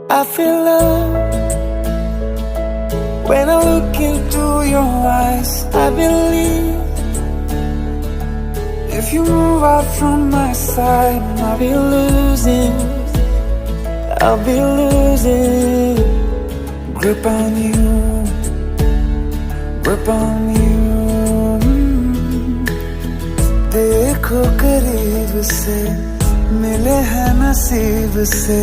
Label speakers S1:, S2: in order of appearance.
S1: I feel love when I look into your eyes. I believe if you move out from my side, I'll be losing grip on you, grip on you. देखो करीब से मिले हैं नसीब से